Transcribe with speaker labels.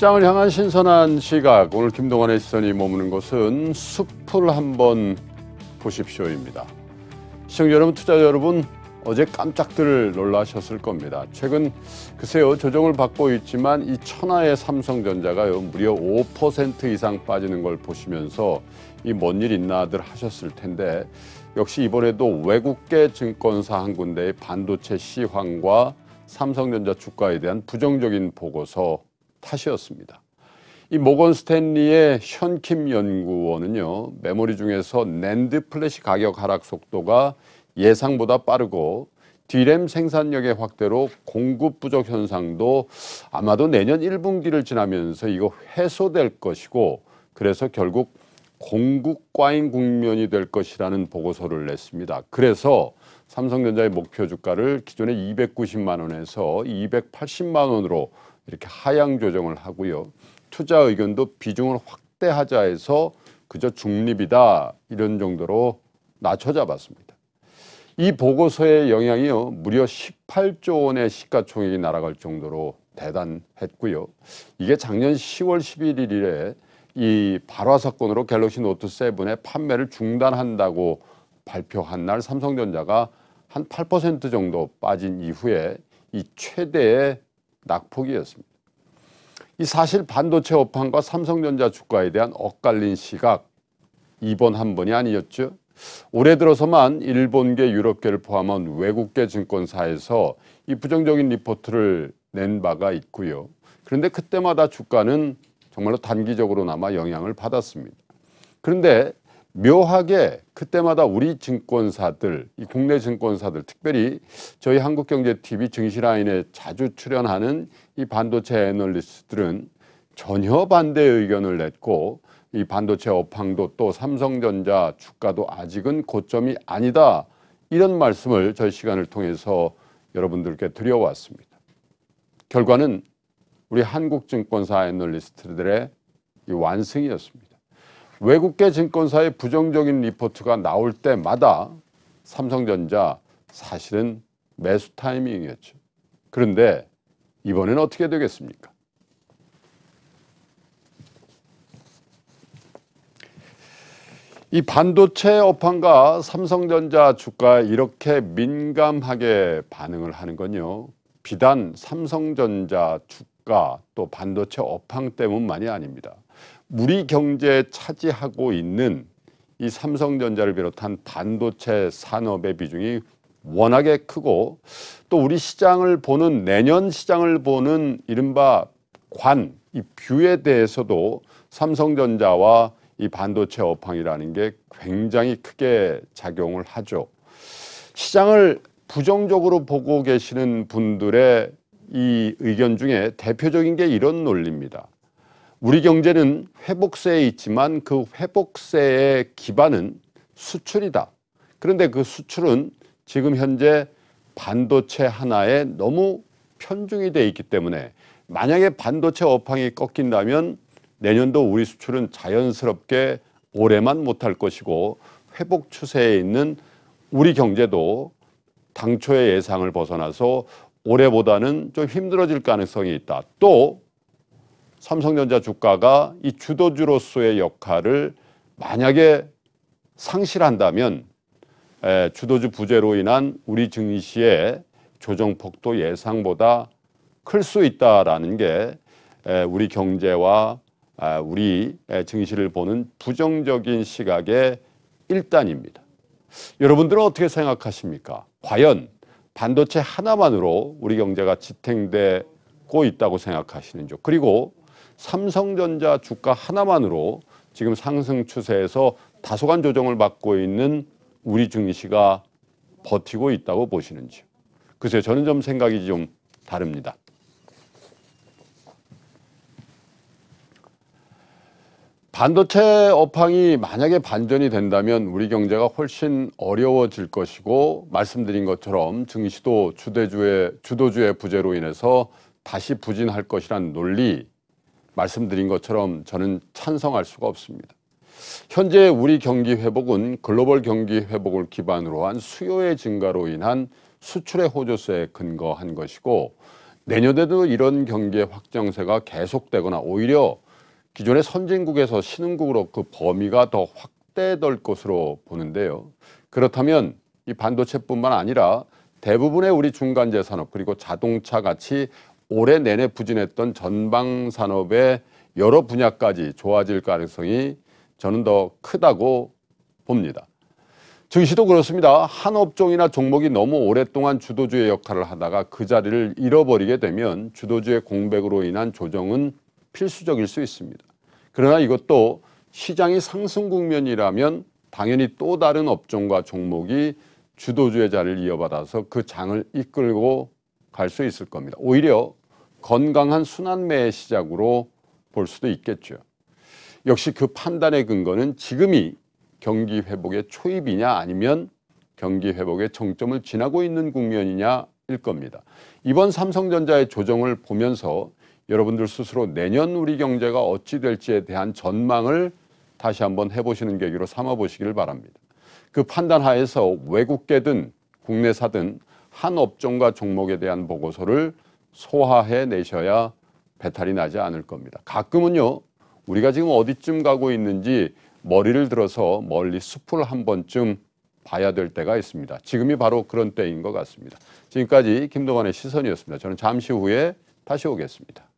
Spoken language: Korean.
Speaker 1: 시장을 향한 신선한 시각, 오늘 김동완의 시선이 머무는 곳은 숲을 한번 보십시오입니다. 시청자 여러분, 투자자 여러분, 어제 깜짝들 놀라셨을 겁니다. 최근 글쎄요, 조정을 받고 있지만 이 천하의 삼성전자가요 무려 5% 이상 빠지는 걸 보시면서 이 뭔 일 있나들 하셨을 텐데, 역시 이번에도 외국계 증권사 한 군데의 반도체 시황과 삼성전자 주가에 대한 부정적인 보고서 탓이었습니다. 이 모건 스탠리의 션킴 연구원은요, 메모리 중에서 낸드 플래시 가격 하락 속도가 예상보다 빠르고 D램 생산력의 확대로 공급 부족 현상도 아마도 내년 1분기를 지나면서 이거 해소될 것이고, 그래서 결국 공급 과잉 국면이 될 것이라는 보고서를 냈습니다. 그래서 삼성전자의 목표 주가를 기존의 290만 원에서 280만 원으로 이렇게 하향 조정을 하고요. 투자 의견도 비중을 확대하자 해서 그저 중립이다, 이런 정도로 낮춰 잡았습니다. 이 보고서의 영향이요 무려 18조 원의 시가총액이 날아갈 정도로 대단했고요. 이게 작년 10월 11일에 이 발화 사건으로 갤럭시 노트 7의 판매를 중단한다고 발표한 날 삼성전자가 한 8% 정도 빠진 이후에 이 최대의 낙폭이었습니다. 이 사실 반도체 업황과 삼성전자 주가에 대한 엇갈린 시각, 이번 한 번이 아니었죠. 올해 들어서만 일본계, 유럽계를 포함한 외국계 증권사에서 이 부정적인 리포트를 낸 바가 있고요. 그런데 그때마다 주가는 정말로 단기적으로나마 영향을 받았습니다. 그런데 묘하게 그때마다 우리 증권사들, 이 국내 증권사들, 특별히 저희 한국경제TV 증시라인에 자주 출연하는 이 반도체 애널리스트들은 전혀 반대 의견을 냈고, 이 반도체 업황도 또 삼성전자 주가도 아직은 고점이 아니다, 이런 말씀을 저희 시간을 통해서 여러분들께 드려왔습니다. 결과는 우리 한국증권사 애널리스트들의 이 완승이었습니다. 외국계 증권사의 부정적인 리포트가 나올 때마다 삼성전자 사실은 매수 타이밍이었죠. 그런데 이번엔 어떻게 되겠습니까? 이 반도체 업황과 삼성전자 주가에 이렇게 민감하게 반응을 하는 건요, 비단 삼성전자 주가 또 반도체 업황 때문만이 아닙니다. 우리 경제에 차지하고 있는 이 삼성전자를 비롯한 반도체 산업의 비중이 워낙에 크고, 또 우리 시장을 보는, 내년 시장을 보는 이른바 이 뷰에 대해서도 삼성전자와 이 반도체 업황이라는 게 굉장히 크게 작용을 하죠. 시장을 부정적으로 보고 계시는 분들의 이 의견 중에 대표적인 게 이런 논리입니다. 우리 경제는 회복세에 있지만 그 회복세의 기반은 수출이다. 그런데 그 수출은 지금 현재 반도체 하나에 너무 편중이 돼 있기 때문에 만약에 반도체 업황이 꺾인다면 내년도 우리 수출은 자연스럽게 올해만 못할 것이고, 회복 추세에 있는 우리 경제도 당초의 예상을 벗어나서 올해보다는 좀 힘들어질 가능성이 있다. 또 삼성전자 주가가 이 주도주로서의 역할을 만약에 상실한다면 주도주 부재로 인한 우리 증시의 조정폭도 예상보다 클 수 있다라는 게 우리 경제와 우리 증시를 보는 부정적인 시각의 일단입니다. 여러분들은 어떻게 생각하십니까? 과연 반도체 하나만으로 우리 경제가 지탱되고 있다고 생각하시는지요? 그리고 삼성전자 주가 하나만으로 지금 상승 추세에서 다소간 조정을 받고 있는 우리 증시가 버티고 있다고 보시는지요? 글쎄요, 저는 좀 생각이 좀 다릅니다. 반도체 업황이 만약에 반전이 된다면 우리 경제가 훨씬 어려워질 것이고, 말씀드린 것처럼 증시도 주도주의 부재로 인해서 다시 부진할 것이란 논리, 말씀드린 것처럼 저는 찬성할 수가 없습니다. 현재 우리 경기 회복은 글로벌 경기 회복을 기반으로 한 수요의 증가로 인한 수출의 호조세에 근거한 것이고, 내년에도 이런 경기 확장세가 계속되거나 오히려 기존의 선진국에서 신흥국으로 그 범위가 더 확대될 것으로 보는데요. 그렇다면 이 반도체뿐만 아니라 대부분의 우리 중간재 산업 그리고 자동차 같이 올해 내내 부진했던 전방 산업의 여러 분야까지 좋아질 가능성이 저는 더 크다고 봅니다. 증시도 그렇습니다. 한 업종이나 종목이 너무 오랫동안 주도주의 역할을 하다가 그 자리를 잃어버리게 되면 주도주의 공백으로 인한 조정은 필수적일 수 있습니다. 그러나 이것도 시장이 상승 국면이라면 당연히 또 다른 업종과 종목이 주도주의 자리를 이어받아서 그 장을 이끌고 갈 수 있을 겁니다. 오히려 건강한 순환매의 시작으로 볼 수도 있겠죠. 역시 그 판단의 근거는 지금이 경기 회복의 초입이냐 아니면 경기 회복의 정점을 지나고 있는 국면이냐일 겁니다. 이번 삼성전자의 조정을 보면서 여러분들 스스로 내년 우리 경제가 어찌 될지에 대한 전망을 다시 한번 해보시는 계기로 삼아보시기를 바랍니다. 그 판단 하에서 외국계든 국내사든 한 업종과 종목에 대한 보고서를 소화해 내셔야 배탈이 나지 않을 겁니다. 가끔은요, 우리가 지금 어디쯤 가고 있는지 머리를 들어서 멀리 숲을 한 번쯤 봐야 될 때가 있습니다. 지금이 바로 그런 때인 것 같습니다. 지금까지 김동완의 시선이었습니다. 저는 잠시 후에 다시 오겠습니다.